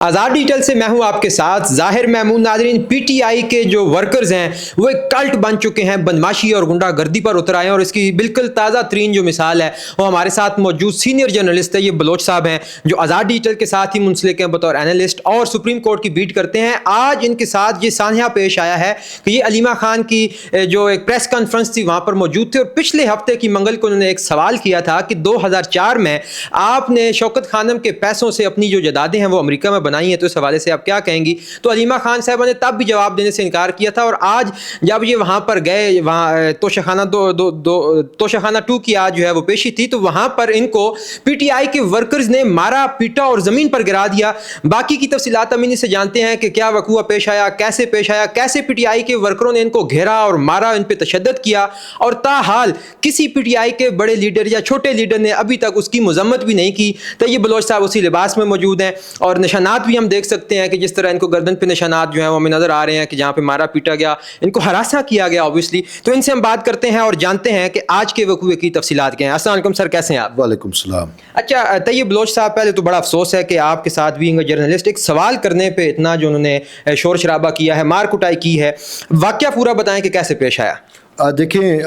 آزاد digital سے میں ہوں آپ کے ساتھ ظاہر محمود۔ ناظرین، پی ٹی آئی کے جو ورکرز ہیں وہ ایک کلٹ بن چکے ہیں، بدماشی اور غنڈہ گردی پر اتر آئے ہیں، اور اس کی بالکل تازہ ترین جو مثال ہے وہ ہمارے ساتھ موجود سینئر جرنلسٹ ہے، یہ بلوچ صاحب ہیں جو آزاد ڈیجیٹل کے ساتھ ہی منسلک ہیں بطور اینالسٹ اور سپریم کورٹ کی بیٹ کرتے ہیں۔ آج ان کے ساتھ یہ سانحہ پیش آیا ہے کہ یہ علیمہ خان کی جو ایک پریس کانفرنس تھی وہاں پر موجود تھے، اور پچھلے ہفتے کی منگل کو انہوں نے ایک سوال کیا تھا کہ 2004 میں آپ نے شوکت خانم کے پیسوں سے اپنی جو جائیدادیں ہیں وہ امریکہ میں بنائی ہیں، تو اس حوالے سے آپ کیا کہیں گی؟ تو علیمہ خان صاحبہ نے تب بھی جواب دینے سے انکار کیا تھا، اور آج جب یہ وہاں پر گئے، وہاں توشخانہ 2 کی آج جو ہے وہ پیشی تھی، تو وہاں پر ان کو پی ٹی آئی کے ورکرز نے مارا پیٹا اور زمین پر گرا دیا۔ باقی کی تفصیلات ہم انہی سے جانتے ہیں کہ کیا وقوع پیش آیا، کیسے پی ٹی آئی کے ورکروں نے ان کو گھیرا اور مارا، ان پہ تشدد کیا، اور تاحال کسی پی ٹی آئی کے بڑے لیڈر یا چھوٹے لیڈر نے ابھی تک اس کی مذمت بھی نہیں کی۔ تو یہ بلوچ صاحب اسی لباس میں موجود ہیں، اور نشانات بھی ہم دیکھ سکتے ہیں کہ جس طرح ان کو گردن پہ نشانات جو ہیں وہ ہمیں نظر آ رہے ہیں کہ جہاں پہ مارا پیٹا گیا، ان کو ہراساں کیا گیا اوبویسلی۔ تو ان سے ہم بات کرتے ہیں اور جانتے ہیں کہ آج کے وقوع کی تفصیلات کیا ہیں۔ السلام علیکم سر، کیسے ہیں آپ؟ وعلیکم السلام۔ اچھا طیب بلوچ صاحب، پہلے تو بڑا افسوس ہے کہ آپ کے ساتھ بھی جرنلسٹ ایک سوال کرنے پہ اتنا جو انہوں نے شور شرابہ کیا ہے، مار کٹائی کی ہے، واقعہ پورا بتائیں کہ کیسے پیش آیا؟ دیکھیں،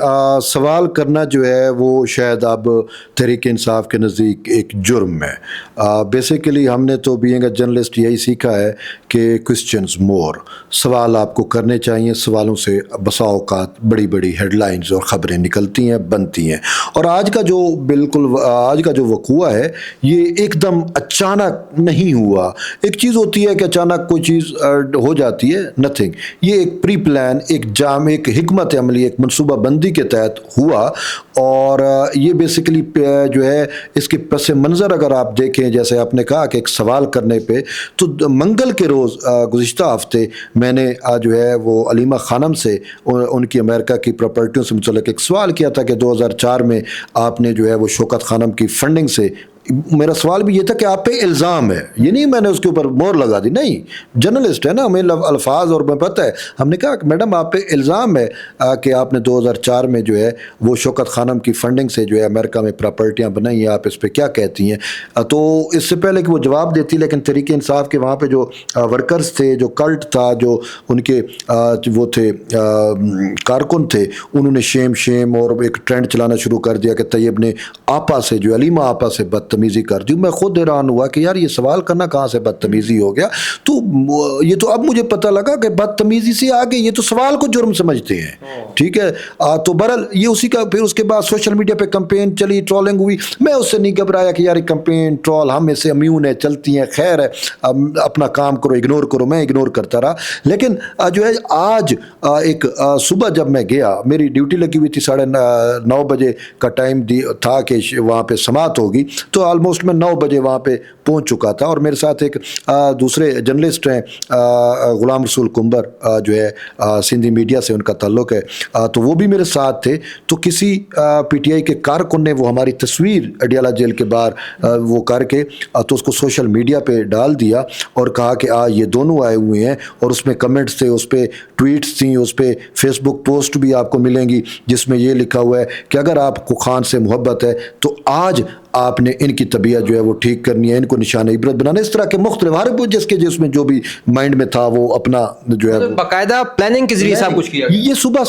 سوال کرنا جو ہے وہ شاید اب تحریک انصاف کے نزدیک ایک جرم ہے۔ بیسیکلی ہم نے تو بینگ اے جرنلسٹ یہی سیکھا ہے کہ کوسچنز مور، سوال آپ کو کرنے چاہیے، سوالوں سے بسا اوقات بڑی بڑی ہیڈ لائنز اور خبریں نکلتی ہیں، بنتی ہیں۔ اور آج کا جو وقوع ہے یہ ایک دم اچانک نہیں ہوا۔ ایک چیز ہوتی ہے کہ اچانک کوئی چیز ہو جاتی ہے، نتھنگ۔ یہ ایک پری پلان، ایک حکمت عملی، ایک منصوبہ بندی کے تحت ہوا، اور یہ بیسیکلی جو ہے اس کے پس منظر اگر آپ دیکھیں، جیسے آپ نے کہا کہ ایک سوال کرنے پہ، تو منگل کے روز گزشتہ ہفتے میں نے جو ہے وہ علیمہ خانم سے ان کی امریکہ کی پراپرٹیوں سے متعلق ایک سوال کیا تھا کہ 2004 میں آپ نے جو ہے وہ شوکت خانم کی فنڈنگ سے، میرا سوال بھی یہ تھا کہ آپ پہ الزام ہے، یہ نہیں میں نے اس کے اوپر مور لگا دی، نہیں، جرنلسٹ ہے نا، ہمیں الفاظ اور میں پتہ ہے۔ ہم نے کہا کہ میڈم آپ پہ الزام ہے کہ آپ نے 2004 میں جو ہے وہ شوکت خانم کی فنڈنگ سے جو ہے امریکہ میں پراپرٹیاں بنائی ہیں، آپ اس پہ کیا کہتی ہیں؟ تو اس سے پہلے کہ وہ جواب دیتی، لیکن تحریک انصاف کے وہاں پہ جو ورکرز تھے، جو کلٹ تھا، جو ان کے وہ تھے کارکن تھے، انہوں نے شیم اور ایک ٹرینڈ چلانا شروع کر دیا کہ طیب نے آپا سے، جو علیمہ آپا سے بدتمیزی کر دی۔ میں خود حیران ہوا کہ یار یہ سوال کرنا کہاں سے بدتمیزی ہو گیا؟ تو یہ تو اب مجھے پتہ لگا کہ بدتمیزی سے آگے یہ تو سوال کو جرم سمجھتے ہیں، ٹھیک ہے۔ تو برحال یہ اسی کا پھر اس کے بعد سوشل میڈیا پہ کمپین چلی، ٹرولنگ ہوئی۔ میں اس سے نہیں گھبرایا کہ یار کمپین ٹرول ہم اس سے امیون ہے، چلتی ہیں، خیر ہے، اپنا کام کرو، اگنور کرو۔ میں اگنور کرتا رہا، لیکن جو ہے آج ایک صبح جب میں گیا، میری ڈیوٹی لگی ہوئی تھی 9:30 بجے کا ٹائم تھا کہ وہاں پہ سماعت ہوگی، تو آلموسٹ میں 9 بجے وہاں پہ پہنچ چکا تھا، اور میرے ساتھ ایک دوسرے جرنلسٹ ہیں، غلام رسول کمبر، جو ہے سندھی میڈیا سے ان کا تعلق ہے، تو وہ بھی میرے ساتھ تھے۔ تو کسی پی ٹی آئی کے کارکن نے وہ ہماری تصویر اڈیالہ جیل کے باہر وہ کر کے تو اس کو سوشل میڈیا پہ ڈال دیا، اور کہا کہ یہ دونوں آئے ہوئے ہیں، اور اس میں کمنٹس تھے، اس پہ ٹویٹس تھیں، اس پہ فیس بک پوسٹ بھی آپ کو ملیں گی جس میں یہ لکھا ہوا ہے کہ اگر آپ کو خان سے محبت ہے تو آج آپ نے ان کی طبیعت جو ہے وہ ٹھیک کرنی ہے، ان کو نشان عبرت بنانا، اس طرح کے مختلف ہر جس میں جو بھی مائنڈ میں تھا وہ اپنا جو ہے باقاعدہ پلاننگ کے ذریعے سب کچھ کیا۔ یہ صبح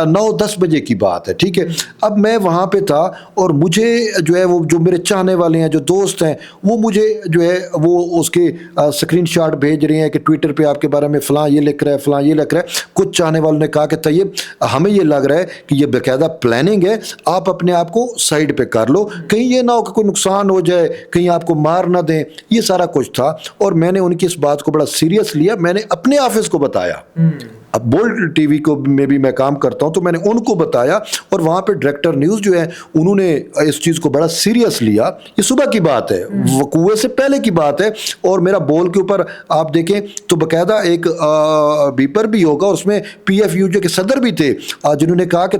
9:30 بجے کی بات ہے، ٹھیک ہے۔ اب میں وہاں پہ تھا، اور مجھے جو ہے وہ جو میرے چاہنے والے ہیں، جو دوست ہیں، وہ مجھے جو ہے وہ اس کے اسکرین شاٹ بھیج رہے ہیں کہ ٹویٹر پہ آپ کے بارے میں فلاں یہ لکھ رہا ہے، فلاں یہ لکھ رہا ہے۔ کچھ چاہنے والوں نے کہا کہ طیب ہمیں یہ لگ رہا ہے کہ یہ باقاعدہ پلاننگ ہے، آپ اپنے آپ کو سائڈ پہ کر لو، کہیں یہ نہ ہو کہ کوئی نقصان ہو جائے، کہیں آپ کو مار نہ دیں۔ یہ سارا کچھ تھا، اور میں نے ان کی اس بات کو بڑا سیریس لیا۔ میں نے اپنے آفس کو بتایا، اب بولڈ ٹی وی کو میں بھی میں کام کرتا ہوں، تو میں نے ان کو بتایا، اور وہاں پہ ڈائریکٹر نیوز جو ہے انہوں نے اس چیز کو بڑا سیریس لیا۔ یہ صبح کی بات ہے، وقوع سے پہلے کی بات ہے، اور میرا بول کے اوپر آپ دیکھیں تو باقاعدہ ایک بیپر بھی ہوگا، اس میں پی ایف یو جو کہ صدر بھی تھے، جنہوں نے کہا کہ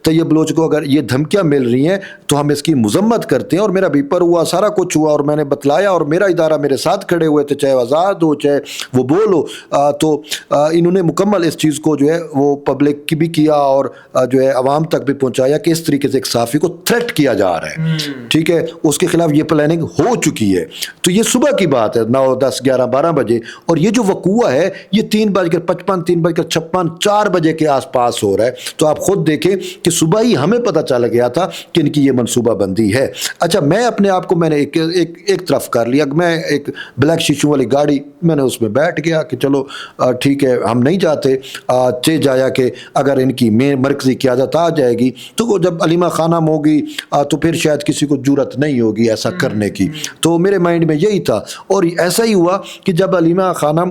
طیب بلوچ کو اگر یہ دھمکیاں مل رہی ہیں تو ہم اس کی مذمت کرتے ہیں، اور میرا بیپر ہوا، سارا کچھ ہوا، اور میں نے بتلایا، اور میرا ادارہ میرے ساتھ کھڑے ہوئے تھے، چاہے آزاد ہو چاہے وہ بول ہو، تو انہوں نے مکمل اس اس چیز کو جو ہے وہ پبلک کی بھی کیا اور جو ہے عوام تک بھی پہنچایا کہ اس طریقے سے ایک صحافی کو تھریٹ کیا جا رہا ہے, ٹھیک ہے, اس کے خلاف یہ پلاننگ ہو چکی ہے. تو یہ صبح کی بات ہے 9, 10, 11, 12 بجے, اور یہ جو وقوع ہے یہ 3:55, 3:56, 4 بجے کے آس پاس ہو رہا ہے. تو آپ خود دیکھیں کہ صبح ہی ہمیں پتہ چل گیا تھا کہ ان کی یہ منصوبہ بندی ہے. اچھا, میں اپنے آپ کو میں نے ایک طرف کر لیا, میں ایک بلیک شیشوں والی گاڑی میں نے اس میں بیٹھ گیا کہ چلو ٹھیک ہے, ہم نہیں جاتے جایا کہ اگر ان کی مرکزی قیادت آ جائے گی تو وہ جب علیمہ خانم ہوگی تو پھر شاید کسی کو جرت نہیں ہوگی ایسا کرنے کی. تو میرے مائنڈ میں یہی تھا, اور ایسا ہی ہوا کہ جب علیمہ خانم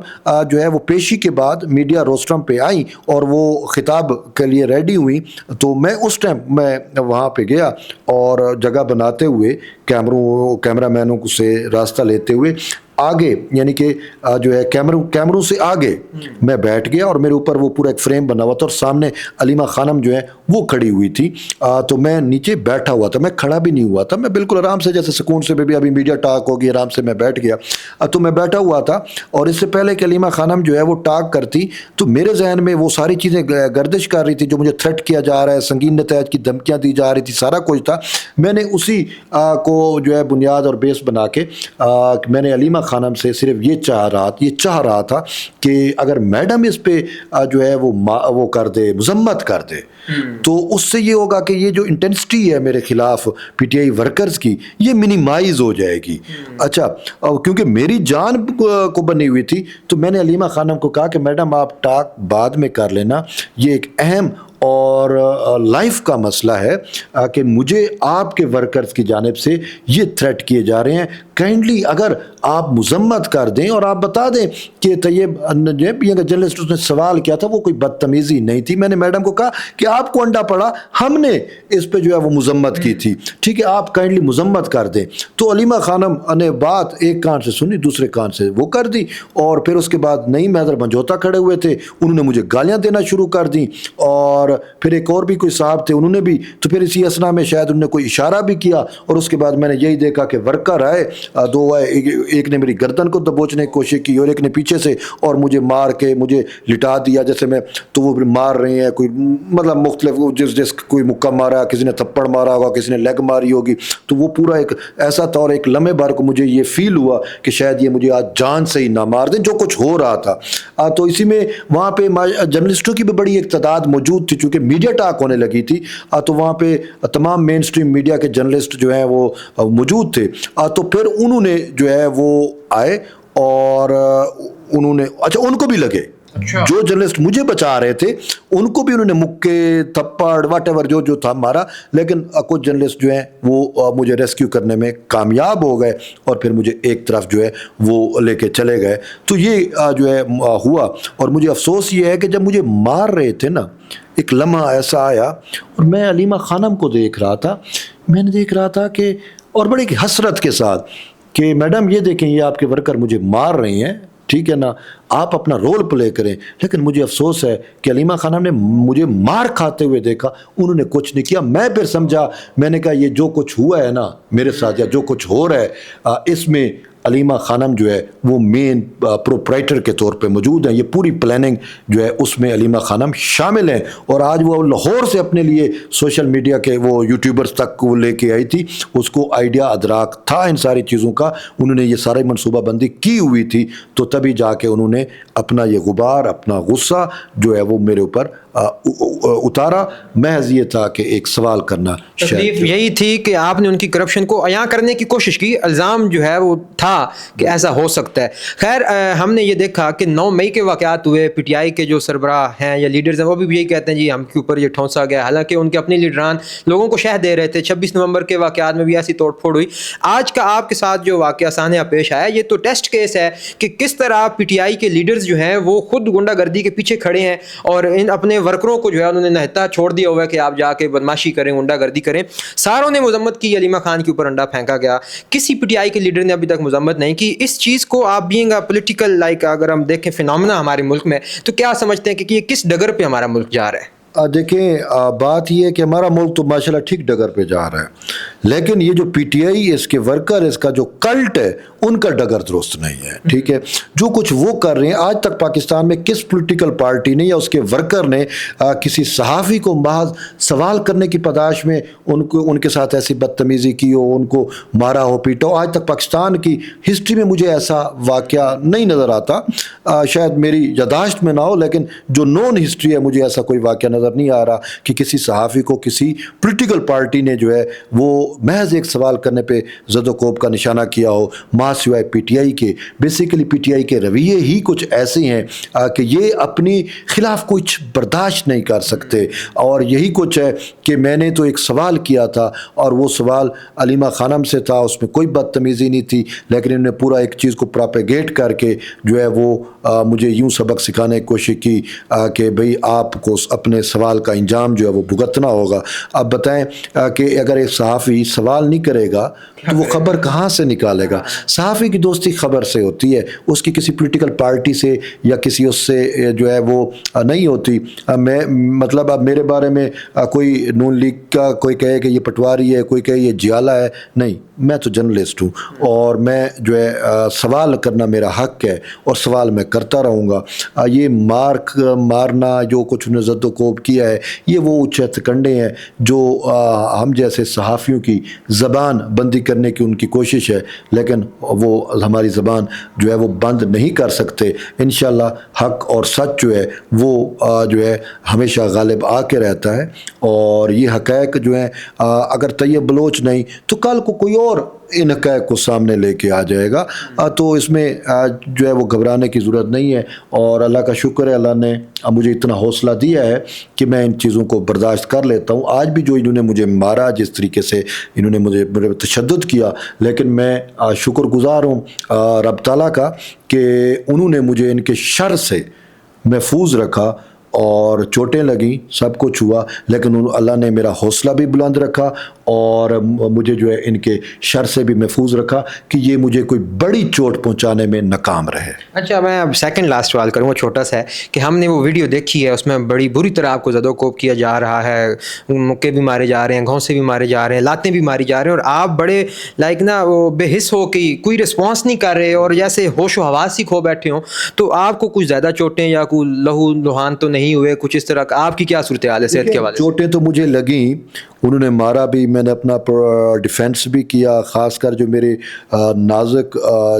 جو ہے وہ پیشی کے بعد میڈیا روسٹرم پہ آئیں اور وہ خطاب کے لیے ریڈی ہوئیں, تو میں اس ٹائم میں وہاں پہ گیا اور جگہ بناتے ہوئے کیمرہ مینوں سے راستہ لیتے ہوئے آگے, یعنی کہ جو ہے کیمروں سے آگے میں بیٹھ گیا, اور میرے اوپر وہ پورا ایک فریم بنا ہوا تھا اور سامنے علیمہ خانم جو ہے وہ کھڑی ہوئی تھی. تو میں نیچے بیٹھا ہوا تھا, میں کھڑا بھی نہیں ہوا تھا, میں بالکل آرام سے جیسے سکون سے بھی ابھی میڈیا ٹاک ہوگی آرام سے میں بیٹھ گیا. تو میں بیٹھا ہوا تھا, اور اس سے پہلے کہ علیمہ خانم جو ہے وہ ٹاک کرتی تو میرے ذہن میں وہ ساری چیزیں گردش کر رہی تھی جو مجھے تھریٹ کیا جا رہا ہے, سنگین نتائج کی دھمکیاں دی جا رہی تھی, سارا کچھ تھا. میں نے اسی کو جو ہے بنیاد اور بیس بنا کے میں نے علیمہ خانم سے صرف یہ چاہ رہا تھا کہ اگر میڈم اس پہ جو ہے وہ کر دے, مذمت کر دے, تو اس سے یہ ہوگا کہ یہ جو انٹینسٹی ہے میرے خلاف پی ٹی آئی ورکرز کی یہ منیمائز ہو جائے گی. اچھا, کیونکہ میری جان کو بنی ہوئی تھی تو میں نے علیمہ خانم کو کہا کہ میڈم آپ ٹاک بعد میں کر لینا, یہ ایک اہم اور لائف کا مسئلہ ہے کہ مجھے آپ کے ورکرز کی جانب سے یہ تھریٹ کیے جا رہے ہیں, کائنڈلی اگر آپ مذمت کر دیں اور آپ بتا دیں کہ طیب جرنلسٹ نے سوال کیا تھا وہ کوئی بدتمیزی نہیں تھی. میں نے میڈم کو کہا کہ آپ کو انڈا پڑا, ہم نے اس پہ جو ہے وہ مذمت کی تھی, ٹھیک ہے, آپ کائنڈلی مذمت کر دیں. تو علیمہ خانم نے بات ایک کان سے سنی دوسرے کان سے وہ کر دی, اور پھر اس کے بعد نئی میدر منجوتا کھڑے ہوئے تھے, انہوں نے مجھے گالیاں دینا شروع کر دیں, اور پھر ایک اور بھی کوئی صاحب تھے انہوں نے بھی, تو پھر اسی اسنا میں شاید انہوں نے کوئی اشارہ بھی کیا, اور اس کے بعد میں نے یہی دیکھا کہ ورکر آئے, دو آئے, ایک نے میری گردن کو دبوچنے کی کوشش کی اور ایک نے پیچھے سے اور مجھے مار کے مجھے لٹا دیا جیسے میں, تو وہ مار رہے ہیں کوئی مطلب مختلف, جس کوئی مکہ مارا, کسی نے تھپڑ مارا ہوگا, کسی نے لیگ ماری ہوگی, تو وہ پورا ایک ایسا تھا. اور ایک لمحے بھر کو مجھے یہ فیل ہوا کہ شاید یہ مجھے آج جان سے ہی نہ مار دیں, جو کچھ ہو رہا تھا. تو اسی میں وہاں پہ جرنلسٹوں کی بھی بڑی ایک تعداد موجود تھی, چونکہ میڈیا ٹاک ہونے لگی تھی, تو وہاں پہ تمام مین سٹریم میڈیا کے جرنلسٹ جو ہیں وہ موجود تھے. تو پھر انہوں نے جو ہے وہ آئے اور انہوں نے, اچھا ان کو بھی لگے, جو جرنلسٹ مجھے بچا رہے تھے ان کو بھی انہوں نے مکے تھپڑ واٹ ایور جو تھا مارا, لیکن کچھ جرنلسٹ جو ہیں وہ مجھے ریسکیو کرنے میں کامیاب ہو گئے اور پھر مجھے ایک طرف جو ہے وہ لے کے چلے گئے. تو یہ جو ہے ہوا, اور مجھے افسوس یہ ہے کہ جب مجھے مار رہے تھے نا, ایک لمحہ ایسا آیا اور میں علیمہ خانم کو دیکھ رہا تھا, میں نے دیکھ رہا تھا کہ, اور بڑی حسرت کے ساتھ کہ میڈم یہ دیکھیں یہ آپ کے ورکر مجھے مار رہے ہیں, ٹھیک ہے نا, آپ اپنا رول پلے کریں. لیکن مجھے افسوس ہے کہ علیمہ خانم نے مجھے مار کھاتے ہوئے دیکھا, انہوں نے کچھ نہیں کیا. میں پھر سمجھا, میں نے کہا یہ جو کچھ ہوا ہے نا میرے ساتھ یا جو کچھ ہو رہا ہے اس میں علیمہ خانم جو ہے وہ مین پروپرائٹر کے طور پہ موجود ہیں, یہ پوری پلاننگ جو ہے اس میں علیمہ خانم شامل ہیں. اور آج وہ لاہور سے اپنے لیے سوشل میڈیا کے وہ یوٹیوبرز تک وہ لے کے آئی تھی, اس کو آئیڈیا ادراک تھا ان ساری چیزوں کا, انہوں نے یہ سارے منصوبہ بندی کی ہوئی تھی, تو تبھی جا کے انہوں نے اپنا یہ غبار, اپنا غصہ جو ہے وہ میرے اوپر اتارا. محض یہ تھا کہ ایک سوال کرنا, تکلیف یہی تھی کہ آپ نے ان کی کرپشن کو عیاں کرنے کی کوشش کی, الزام جو ہے وہ تھا کہ ایسا ہو سکتا ہے. خیر, ہم نے یہ دیکھا کہ 9 مئی کے واقعات ہوئے, پی ٹی آئی کے جو سربراہ ہیں یا لیڈرز ہیں وہ بھی یہی کہتے ہیں جی ہم کے اوپر یہ ٹھونسا گیا, حالانکہ ان کے اپنے لیڈران لوگوں کو شہ دے رہے تھے. 26 نومبر کے واقعات میں بھی ایسی توڑ پھوڑ ہوئی. آج کا آپ کے ساتھ جو واقعہ سامنے پیش آیا یہ تو ٹیسٹ کیس ہے کہ کس طرح پی ٹی آئی کے لیڈرز جو ہیں وہ خود گنڈا گردی کے پیچھے کھڑے ہیں اور ان اپنے ورکروں کو جو ہے انہوں نے نہتا چھوڑ دیا ہوا ہے کہ آپ جا کے بدماشی کریں, گنڈا گردی کریں. ساروں نے مذمت کی, علیمہ خان کے اوپر انڈا پھینکا گیا, کسی پی ٹی آئی کے لیڈر نے ابھی تک مذمت نہیں کی. اس چیز کو آپ بینگ پولیٹیکل اگر ہم دیکھیں فینومینا ہمارے ملک میں, تو کیا سمجھتے ہیں کہ یہ کس ڈگر پہ ہمارا ملک جا رہا ہے؟ دیکھیں بات یہ ہے کہ ہمارا ملک تو ماشاءاللہ ٹھیک ڈگر پہ جا رہا ہے، لیکن یہ جو پی ٹی آئی، اس کے ورکر، اس کا جو کلٹ ہے، ان کا ڈگر درست نہیں ہے، ٹھیک ہے. جو کچھ وہ کر رہے ہیں، آج تک پاکستان میں کس پولیٹیکل پارٹی نے یا اس کے ورکر نے کسی صحافی کو محض سوال کرنے کی پاداش میں ان کے ساتھ ایسی بدتمیزی کی ہو، ان کو مارا ہو، پیٹا ہو؟ آج تک پاکستان کی ہسٹری میں مجھے ایسا واقعہ نہیں نظر آتا. شاید میری یاداشت میں نہ ہو، لیکن جو نون ہسٹری ہے مجھے ایسا کوئی واقعہ نظر نہیں آ رہا کہ کسی صحافی کو کسی پولیٹیکل پارٹی نے جو ہے وہ محض ایک سوال کرنے پہ زد و کوب کا نشانہ کیا ہو، سوائے پی ٹی آئی کے. بیسیکلی پی ٹی آئی کے رویے ہی کچھ ایسے ہیں کہ یہ اپنی خلاف کچھ برداشت نہیں کر سکتے، اور یہی کچھ ہے کہ میں نے تو ایک سوال کیا تھا، اور وہ سوال علیمہ خانم سے تھا، اس میں کوئی بدتمیزی نہیں تھی، لیکن انہوں نے پورا ایک چیز کو پراپیگیٹ کر کے جو ہے وہ مجھے یوں سبق سکھانے کی کوشش کی کہ بھئی آپ کو اپنے سوال کا انجام جو ہے وہ بھگتنا ہوگا. اب بتائیں کہ اگر ایک صحافی سوال نہیں کرے گا تو وہ خبر کہاں سے نکالے گا؟ صحافی کی دوستی خبر سے ہوتی ہے، اس کی کسی پولیٹیکل پارٹی سے یا کسی اس سے جو ہے وہ نہیں ہوتی. میں مطلب اب میرے بارے میں کوئی نون لیگ کا کوئی کہے کہ یہ پٹواری ہے، کوئی کہے یہ جیالہ ہے، نہیں، میں تو جرنلسٹ ہوں، اور میں جو ہے سوال کرنا میرا حق ہے، اور سوال میں کرتا رہوں گا. یہ مارنا جو کچھ انہوں نے زد و کوب کیا ہے، یہ وہ اچھت کنڈے ہیں جو ہم جیسے صحافیوں کی زبان بندی کرنے کی ان کی کوشش ہے، لیکن وہ ہماری زبان جو ہے وہ بند نہیں کر سکتے. انشاءاللہ حق اور سچ جو ہے وہ جو ہے ہمیشہ غالب آ کے رہتا ہے، اور یہ حقائق جو ہیں اگر طیب بلوچ نہیں تو کل کو کوئی اور ان حقائق کو سامنے لے کے آ جائے گا. تو اس میں جو ہے وہ گھبرانے کی ضرورت نہیں ہے، اور اللہ کا شکر ہے، اللہ نے مجھے اتنا حوصلہ دیا ہے کہ میں ان چیزوں کو برداشت کر لیتا ہوں. آج بھی جو انہوں نے مجھے مارا، جس طریقے سے انہوں نے مجھے تشدد کیا، لیکن میں شکر گزار ہوں رب تعالیٰ کا کہ انہوں نے مجھے ان کے شر سے محفوظ رکھا، اور چوٹیں لگیں، سب کچھ ہوا، لیکن اللہ نے میرا حوصلہ بھی بلند رکھا، اور مجھے جو ہے ان کے شر سے بھی محفوظ رکھا کہ یہ مجھے کوئی بڑی چوٹ پہنچانے میں ناکام رہے. اچھا، میں اب سیکنڈ لاسٹ سوال کروں گا، چھوٹا سا ہے کہ ہم نے وہ ویڈیو دیکھی ہے، اس میں بڑی بری طرح آپ کو زد و کوب کیا جا رہا ہے، مکے بھی مارے جا رہے ہیں، گھونسے بھی مارے جا رہے ہیں، لاتیں بھی ماری جا رہے ہیں، اور آپ بڑے لائک نا وہ بے حس ہو کے کوئی رسپانس نہیں کر رہے، اور جیسے ہوش و حواس ہی کھو بیٹھے ہوں. تو آپ کو کچھ زیادہ چوٹیں یا کوئی لہو لہان تو نہیں ہوئے کچھ اس طرح کا؟ آپ کی کیا صورتحال ہے صحت کے حوالے سے؟ چوٹیں تو مجھے لگیں، انہوں نے مارا بھی، میں نے اپنا ڈیفینس بھی کیا، خاص کر جو میرے نازک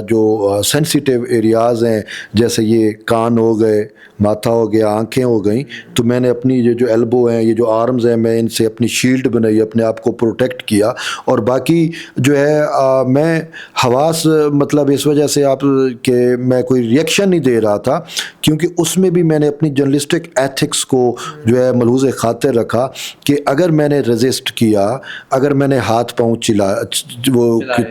جو سینسیٹیو ایریاز ہیں، جیسے یہ کان ہو گئے، ماتھا ہو گیا، آنکھیں ہو گئیں، تو میں نے اپنی یہ جو ایلبو ہیں، یہ جو آرمز ہیں، میں ان سے اپنی شیلڈ بنائی، اپنے آپ کو پروٹیکٹ کیا. اور باقی جو ہے میں حواس مطلب اس وجہ سے آپ کہ میں کوئی ریئیکشن نہیں دے رہا تھا، کیونکہ اس میں بھی میں نے اپنی جرنلسٹک ایتھکس کو جو ہے ملحوظ خاطر رکھا کہ اگر میں نے ریزسٹ کیا، اگر میں نے ہاتھ پاؤں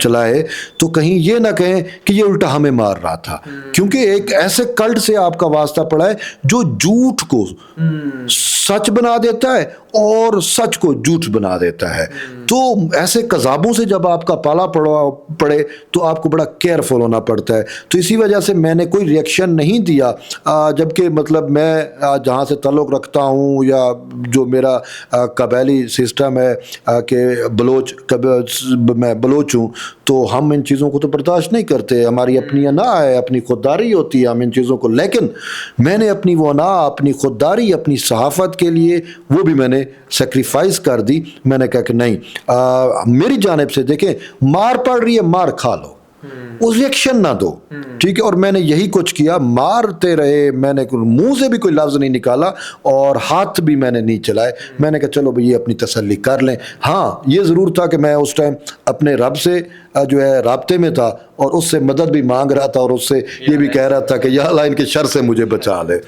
چلائے تو کہیں یہ نہ کہیں کہ یہ الٹا ہمیں مار رہا تھا، کیونکہ ایک ایسے کلٹ سے آپ کا واسطہ پڑا ہے جو جھوٹ کو سچ بنا دیتا ہے اور سچ کو جھوٹ بنا دیتا ہے. تو ایسے قذابوں سے جب آپ کا پالا پڑے تو آپ کو بڑا کیئرفل ہونا پڑتا ہے. تو اسی وجہ سے میں نے کوئی ریئیکشن نہیں دیا، جبکہ مطلب میں جہاں سے تعلق رکھتا ہوں یا جو میرا قبائلی سسٹم ہے کہ میں بلوچ ہوں، تو ہم ان چیزوں کو تو برداشت نہیں کرتے، ہماری اپنی انا ہے، اپنی خودداری ہوتی ہے ہم ان چیزوں کو. لیکن میں نے اپنی وہ انا، اپنی خودداری، اپنی صحافت کے لیے وہ بھی میں نے سیکریفائز کر دی. میں نے کہا کہ نہیں، میری جانب سے دیکھیں، مار پڑ رہی ہے، مار کھا لو، اس ریئیکشن نہ دو، ٹھیک ہے. اور میں نے یہی کچھ کیا، مارتے رہے، میں نے منہ سے بھی کوئی لفظ نہیں نکالا اور ہاتھ بھی میں نے نہیں چلائے. میں نے کہا چلو بھئی یہ اپنی تسلی کر لیں. ہاں یہ ضرور تھا کہ میں اس ٹائم اپنے رب سے جو ہے رابطے میں تھا، اور اس سے مدد بھی مانگ رہا تھا، اور اس سے یہ بھی کہہ رہا تھا کہ یا اللہ ان کے شر سے مجھے بچا لے.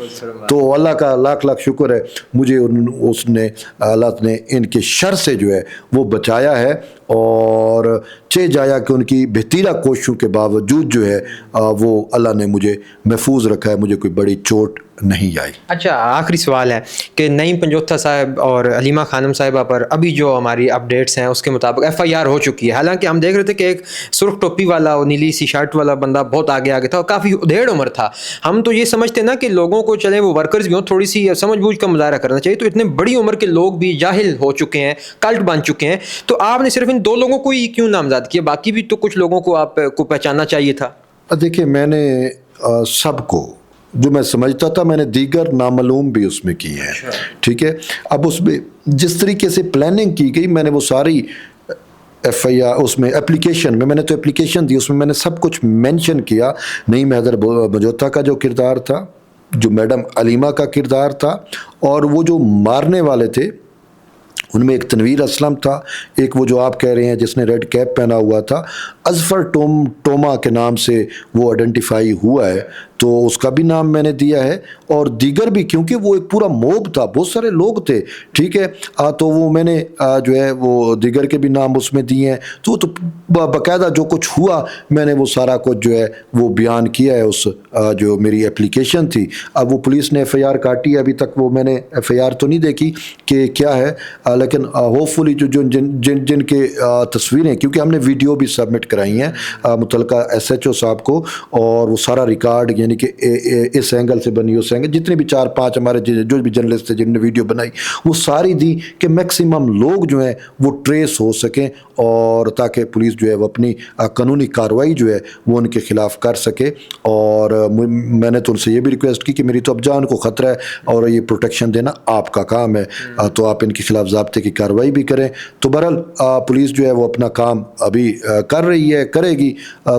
تو اللہ کا لاکھ لاکھ شکر ہے، مجھے اللہ نے ان کے شر سے جو ہے وہ بچایا ہے، اور چہ جایا کہ ان کی بہتیرہ کوششوں کے باوجود جو ہے وہ اللہ نے مجھے محفوظ رکھا ہے، مجھے کوئی بڑی چوٹ نہیں آئی. اچھا آخری سوال ہے کہ نعیم پنجوتھا صاحب اور حلیمہ خانم صاحبہ پر ابھی جو ہماری اپڈیٹس ہیں اس کے مطابق FIR ہو چکی ہے. حالانکہ ہم دیکھ رہے تھے کہ ایک سرخ ٹوپی والا اور نیلی سی شرٹ والا بندہ بہت آگے آگے تھا اور کافی ادھیڑ عمر تھا. ہم تو یہ سمجھتے نا کہ لوگوں کو چلیں وہ ورکرز بھی ہوں تھوڑی سی سمجھ بوجھ کا مظاہرہ کرنا چاہیے, تو اتنے بڑی عمر کے لوگ بھی جاہل ہو چکے ہیں, کلٹ بن چکے ہیں, تو آپ نے صرف ان 2 لوگوں کو ہی کیوں نامزد کیا؟ باقی بھی تو کچھ لوگوں کو آپ کو پہچاننا چاہیے تھا. دیکھیں میں نے سب کو جو میں سمجھتا تھا میں نے دیگر نامعلوم بھی اس میں کی ہیں, ٹھیک ہے. اب اس میں جس طریقے سے پلاننگ کی گئی میں نے وہ ساری FIR اس میں اپلیکیشن میں نے تو اپلیکیشن دی, اس میں نے سب کچھ مینشن کیا. نعیم حیدر پنجوتھا کا جو کردار تھا, جو میڈم علیمہ کا کردار تھا, اور وہ جو مارنے والے تھے ان میں ایک تنویر اسلم تھا, ایک وہ جو آپ کہہ رہے ہیں جس نے ریڈ کیپ پہنا ہوا تھا, اظفر ٹوما کے نام سے وہ آئیڈینٹیفائی ہوا ہے, تو اس کا بھی نام میں نے دیا ہے, اور دیگر بھی کیونکہ وہ ایک پورا موب تھا, بہت سارے لوگ تھے, ٹھیک ہے. تو وہ میں نے جو ہے وہ دیگر کے بھی نام اس میں دیے ہیں. تو باقاعدہ جو کچھ ہوا میں نے وہ سارا کچھ جو ہے وہ بیان کیا ہے اس جو میری اپلیکیشن تھی. اب وہ پولیس نے FIR کاٹی ہے, ابھی تک وہ میں نے FIR تو نہیں دیکھی کہ کیا ہے, لیکن ہوپ فلی جو جن کے تصویریں, کیونکہ ہم نے ویڈیو بھی سبمٹ کرائی ہیں متعلقہ SHO صاحب کو, اور وہ سارا ریکارڈ یعنی کہ اس اینگل سے بنی اس اینگل, جتنے بھی 4-5 ہمارے جو بھی جرنلسٹ تھے جن نے ویڈیو بنائی وہ ساری دی کہ میکسیمم لوگ جو ہیں وہ ٹریس ہو سکیں, اور تاکہ پولیس جو ہے وہ اپنی قانونی کارروائی جو ہے وہ ان کے خلاف کر سکے. اور میں نے تو ان سے یہ بھی ریکویسٹ کی کہ میری تو اب جان کو خطرہ ہے اور یہ پروٹیکشن دینا آپ کا کام ہے, تو آپ ان کے خلاف ضابطے کی کارروائی بھی کریں. تو بہرحال پولیس جو ہے وہ اپنا کام ابھی کر رہی ہے, کرے گی.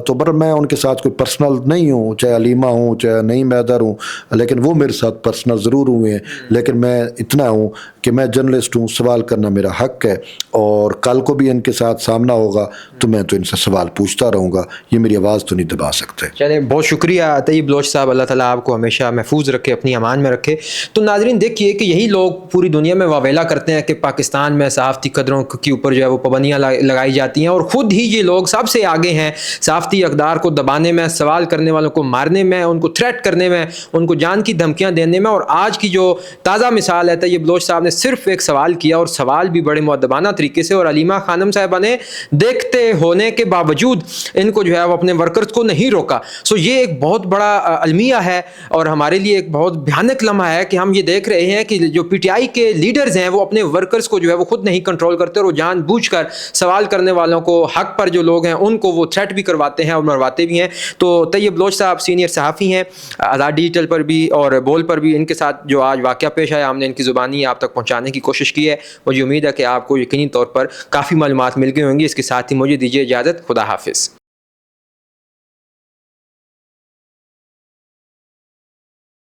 تو بہرحال میں ان کے ساتھ کوئی پرسنل نہیں ہوں, چاہے علیمہ ہوں چاہے نعیم حیدر ہوں, لیکن وہ میرے ساتھ پرسنل ضرور ہوئے ہیں. لیکن میں اتنا ہوں کہ میں جرنلسٹ ہوں, سوال کرنا میرا حق ہے, اور کل کو بھی ان کے ساتھ سامنا ہوگا تو میں تو ان سے سوال پوچھتا رہوں گا, یہ میری آواز تو نہیں دبا سکتے. چلیں بہت شکریہ طیب بلوچ صاحب, اللہ تعالیٰ آپ کو ہمیشہ محفوظ رکھے, اپنی امان میں رکھے. تو ناظرین دیکھیے کہ یہی لوگ پوری دنیا میں واویلا کرتے ہیں کہ پاکستان میں صحافتی قدروں کے اوپر جو ہے وہ پابندیاں لگائی جاتی ہیں, اور خود ہی یہ لوگ سب سے آگے ہیں صحافتی اقدار کو دبانے میں, سوال کرنے والوں کو مارنے میں, ان کو تھریٹ کرنے میں, ان کو جان کی دھمکیاں دینے میں. اور آج کی جو تازہ مثال ہے طیب بلوچ صاحب نے صرف ایک سوال کیا, اور سوال بھی بڑے مؤدبانہ طریقے سے, اور علیمہ خانم صاحبہ نے دیکھتے ہونے کے باوجود ان کو جو ہے وہ اپنے ورکرز کو نہیں روکا. سو یہ ایک بہت بڑا المیہ ہے اور ہمارے لیے ایک بہت بھیانک لمحہ ہے کہ ہم یہ دیکھ رہے ہیں کہ جو PTI کے لیڈرز ہیں وہ اپنے ورکرز کو جو ہے وہ خود نہیں کنٹرول کرتے, اور وہ جان بوجھ کر سوال کرنے والوں کو, حق پر جو لوگ ہیں ان کو وہ تھریٹ بھی کرواتے ہیں اور مرواتے بھی ہیں. تو طیب بلوچ صاحب سینئر صحافی ہیں, آزاد ڈیجیٹل پر بھی اور بول پر بھی. ان کے ساتھ جو آج واقعہ پیش آیا ہم نے ان کی زبانی آپ تک پہنچانے کی کوشش کی ہے. مجھے امید ہے کہ آپ کو یقینی طور پر کافی معلومات مل گئی ہوں گی. اس کے ساتھ ہی مجھے دیجیے اجازت, خدا حافظ.